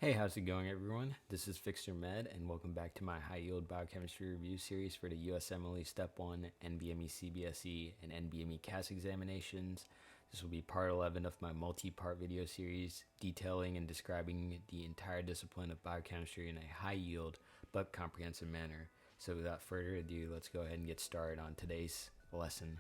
Hey, how's it going, everyone? This is FixerMed, and welcome back to my high-yield biochemistry review series for the USMLE Step 1, NBME CBSE, and NBME CAS examinations. This will be part 11 of my multi-part video series detailing and describing the entire discipline of biochemistry in a high-yield but comprehensive manner. So without further ado, let's go ahead and get started on today's lesson.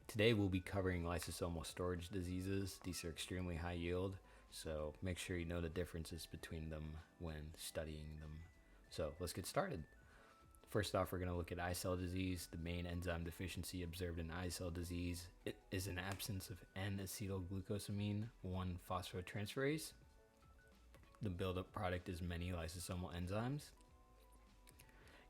Today we'll be covering lysosomal storage diseases. These are extremely high-yield, so make sure you know the differences between them when studying them. So let's get started. First off, we're going to look at I-cell disease. The main enzyme deficiency observed in I-cell disease is an absence of N-acetylglucosamine 1-phosphotransferase. The buildup product is many lysosomal enzymes.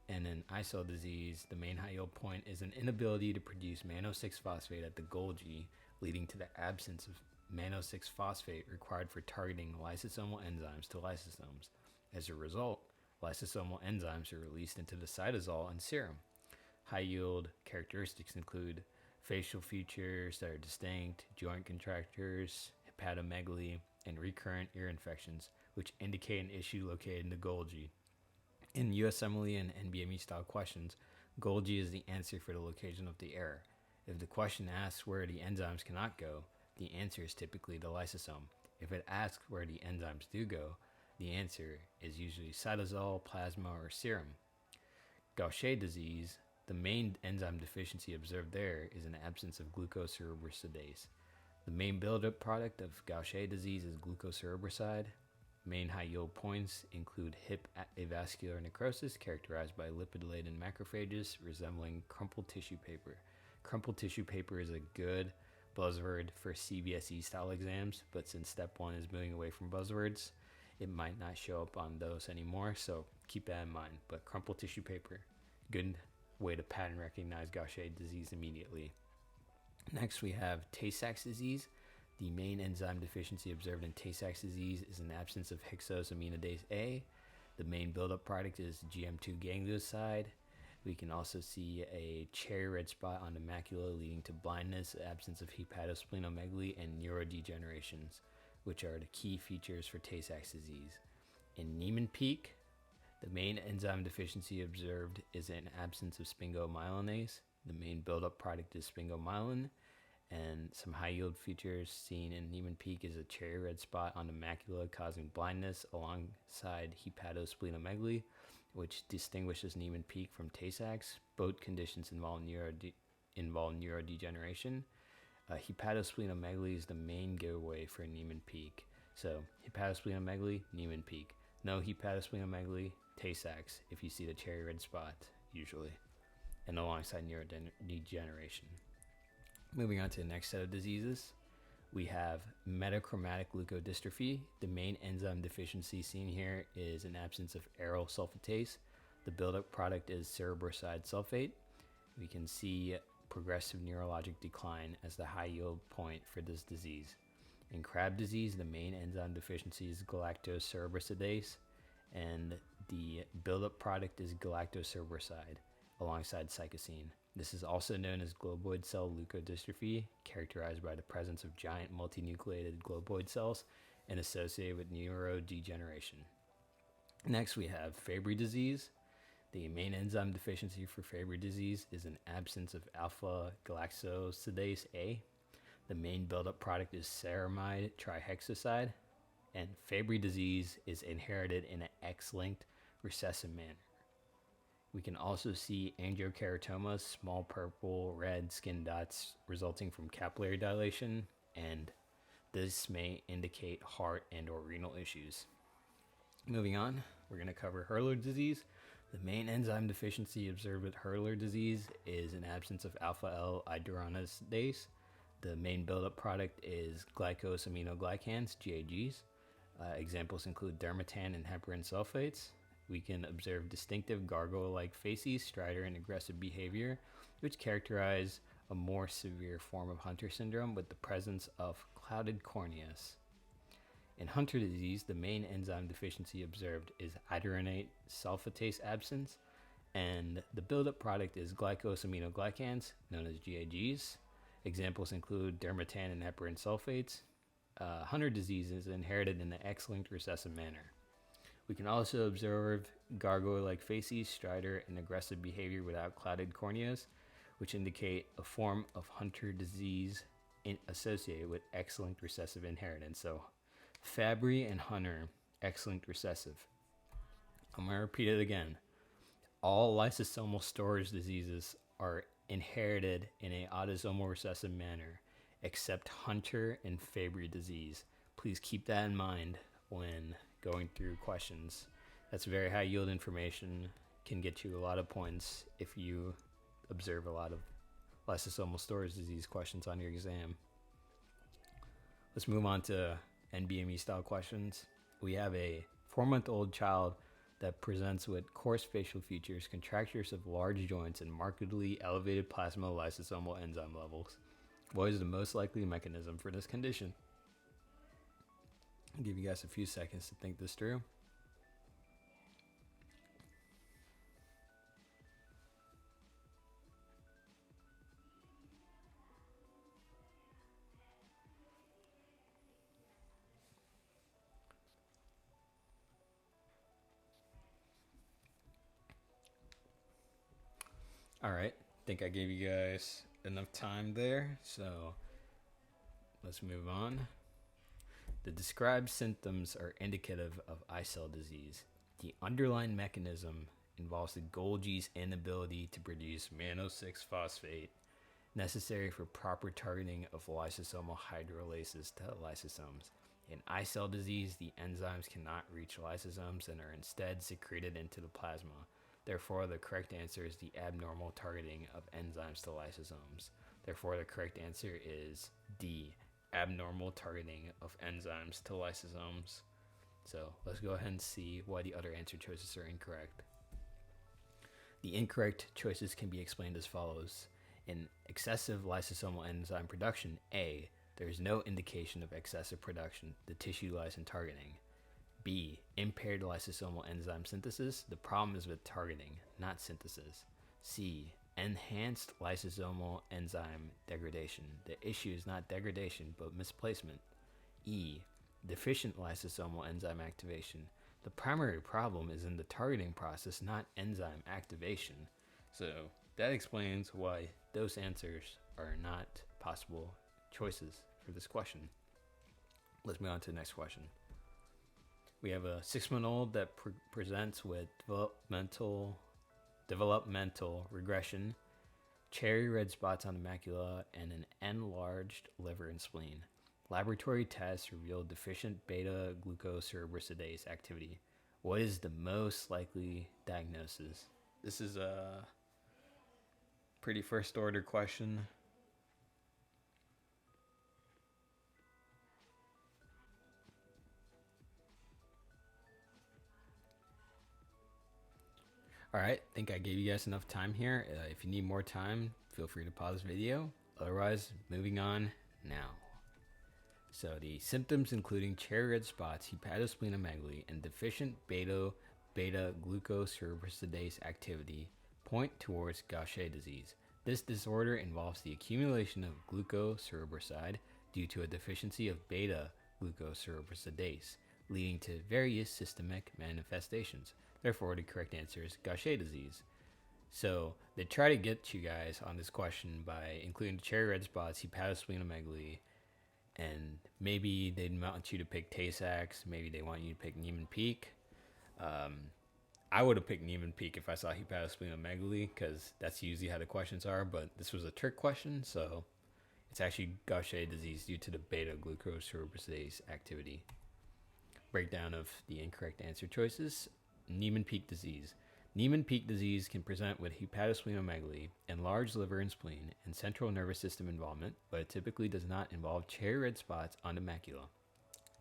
And in I-cell disease, the main high-yield point is an inability to produce mannose-6-phosphate at the Golgi, leading to the absence of mannose-6-phosphate required for targeting lysosomal enzymes to lysosomes. As a result, lysosomal enzymes are released into the cytosol and serum. High-yield characteristics include facial features that are distinct, joint contractures, hepatomegaly, and recurrent ear infections, which indicate an issue located in the Golgi. In USMLE and NBME style questions, Golgi is the answer for the location of the error. If the question asks where the enzymes cannot go, the answer is typically the lysosome. If it asks where the enzymes do go, the answer is usually cytosol, plasma, or serum. Gaucher disease, the main enzyme deficiency observed there is an absence of glucocerebrosidase. The main buildup product of Gaucher disease is glucocerebroside. Main high-yield points include hip avascular necrosis characterized by lipid-laden macrophages resembling crumpled tissue paper. Crumpled tissue paper is a good buzzword for CBSE style exams, but since step 1 is moving away from buzzwords, it might not show up on those anymore, so keep that in mind. But crumpled tissue paper, good way to pattern recognize Gaucher disease immediately. Next, we have Tay-Sachs disease. The main enzyme deficiency observed in Tay-Sachs disease is an absence of hexosaminidase A. The main buildup product is GM2 ganglioside. We can also see a cherry red spot on the macula leading to blindness, absence of hepatosplenomegaly, and neurodegenerations, which are the key features for Tay-Sachs disease. In Niemann-Pick, the main enzyme deficiency observed is an absence of sphingomyelinase. The main buildup product is sphingomyelin, and some high-yield features seen in Niemann-Pick is a cherry red spot on the macula causing blindness alongside hepatosplenomegaly, which distinguishes Niemann-Pick from Tay-Sachs. Both conditions involve neurodegeneration. Hepatosplenomegaly is the main giveaway for Niemann-Pick. So hepatosplenomegaly, Niemann-Pick. No hepatosplenomegaly, Tay-Sachs if you see the cherry red spot, usually, and alongside neurodegeneration. Moving on to the next set of diseases, we have metachromatic leukodystrophy. The main enzyme deficiency seen here is an absence of aryl sulfatase. The buildup product is cerebroside sulfate. We can see progressive neurologic decline as the high yield point for this disease. In Crab disease, the main enzyme deficiency is galactocerebrosidase, and the buildup product is galactocerebroside alongside cycosine. This is also known as globoid cell leukodystrophy, characterized by the presence of giant multinucleated globoid cells and associated with neurodegeneration. Next, we have Fabry disease. The main enzyme deficiency for Fabry disease is an absence of alpha-galactosidase A. The main buildup product is ceramide trihexoside, and Fabry disease is inherited in an X-linked recessive manner. We can also see angiokeratomas, small purple red skin dots resulting from capillary dilation, and this may indicate heart and or renal issues. Moving on, we're going to cover Hurler disease. The main enzyme deficiency observed with Hurler disease is an absence of alpha-L iduronidase. The main buildup product is glycosaminoglycans, GAGs. Examples include dermatan and heparin sulfates. We can observe distinctive gargoyle-like facies, stridor, and aggressive behavior, which characterize a more severe form of Hunter syndrome with the presence of clouded corneas. In Hunter disease, the main enzyme deficiency observed is iduronate sulfatase absence, and the buildup product is glycosaminoglycans, known as GAGs. Examples include dermatan and heparin sulfates. Hunter disease is inherited in an X-linked recessive manner. We can also observe gargoyle-like faces, stridor, and aggressive behavior without clouded corneas, which indicate a form of Hunter disease associated with X-linked recessive inheritance. So Fabry and Hunter, X-linked recessive. I'm going to repeat it again. All lysosomal storage diseases are inherited in an autosomal recessive manner, except Hunter and Fabry disease. Please keep that in mind when going through questions. That's very high yield information, can get you a lot of points if you observe a lot of lysosomal storage disease questions on your exam. Let's move on to NBME style questions. We have a 4-month-old child that presents with coarse facial features, contractures of large joints, and markedly elevated plasma lysosomal enzyme levels. What is the most likely mechanism for this condition? I'll give you guys a few seconds to think this through. All right, think I gave you guys enough time there, so let's move on. The described symptoms are indicative of eye cell disease. The underlying mechanism involves the Golgi's inability to produce mannose-6-phosphate necessary for proper targeting of lysosomal hydrolases to lysosomes. In eye cell disease, the enzymes cannot reach lysosomes and are instead secreted into the plasma. Therefore, the correct answer is the abnormal targeting of enzymes to lysosomes. Therefore, the correct answer is D, abnormal targeting of enzymes to lysosomes. So let's go ahead and see why the other answer choices are incorrect. The incorrect choices can be explained as follows. In excessive lysosomal enzyme production, A, there is no indication of excessive production, the tissue lies in targeting. B, impaired lysosomal enzyme synthesis, the problem is with targeting, not synthesis. C, enhanced lysosomal enzyme degradation, the issue is not degradation but misplacement. E, deficient lysosomal enzyme activation, the primary problem is in the targeting process, not enzyme activation. So that explains why those answers are not possible choices for this question. Let's move on to the next question. We have a 6-month-old that presents with developmental regression, cherry red spots on the macula, and an enlarged liver and spleen. Laboratory tests revealed deficient beta-glucocerebrosidase activity. What is the most likely diagnosis? This is a pretty first order question. All right, I think I gave you guys enough time here. If you need more time, feel free to pause the video. Otherwise, moving on now. So the symptoms including cherry red spots, hepatosplenomegaly, and deficient beta-glucocerebrosidase activity point towards Gaucher disease. This disorder involves the accumulation of glucocerebroside due to a deficiency of beta-glucocerebrosidase, leading to various systemic manifestations. Therefore, the correct answer is Gaucher disease. So they try to get you guys on this question by including cherry red spots, hepatosplenomegaly, and maybe they want you to pick Tay-Sachs. Maybe they want you to pick Niemann-Pick. I would have picked Niemann-Pick if I saw hepatosplenomegaly, because that's usually how the questions are. But this was a trick question, so it's actually Gaucher disease due to the beta-glucocerebrosidase activity. Breakdown of the incorrect answer choices. Niemann-Pick disease. Niemann-Pick disease can present with hepatosplenomegaly, enlarged liver and spleen, and central nervous system involvement, but it typically does not involve cherry red spots on the macula.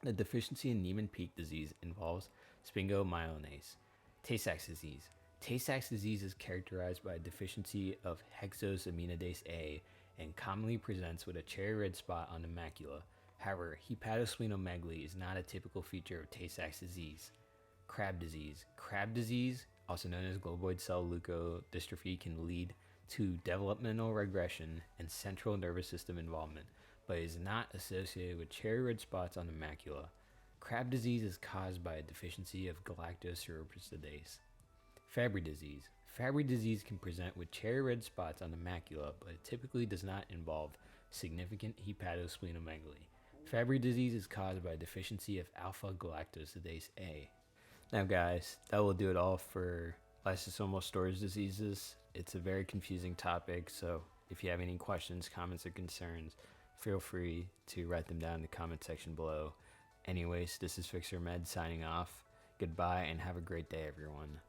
The deficiency in Niemann-Pick disease involves sphingomyelinase. Tay-Sachs disease. Tay-Sachs disease is characterized by a deficiency of hexosaminidase A and commonly presents with a cherry red spot on the macula. However, hepatosplenomegaly is not a typical feature of Tay-Sachs disease. Crab disease. Crab disease, also known as globoid cell leukodystrophy, can lead to developmental regression and central nervous system involvement, but is not associated with cherry red spots on the macula. Crab disease is caused by a deficiency of galactoseroperoxidase. Fabry disease. Fabry disease can present with cherry red spots on the macula, but it typically does not involve significant hepatosplenomegaly. Fabry disease is caused by a deficiency of alpha-galactosidase A. Now guys, that will do it all for lysosomal storage diseases. It's a very confusing topic, so if you have any questions, comments, or concerns, feel free to write them down in the comment section below. Anyways, this is FixerMed signing off. Goodbye and have a great day, everyone.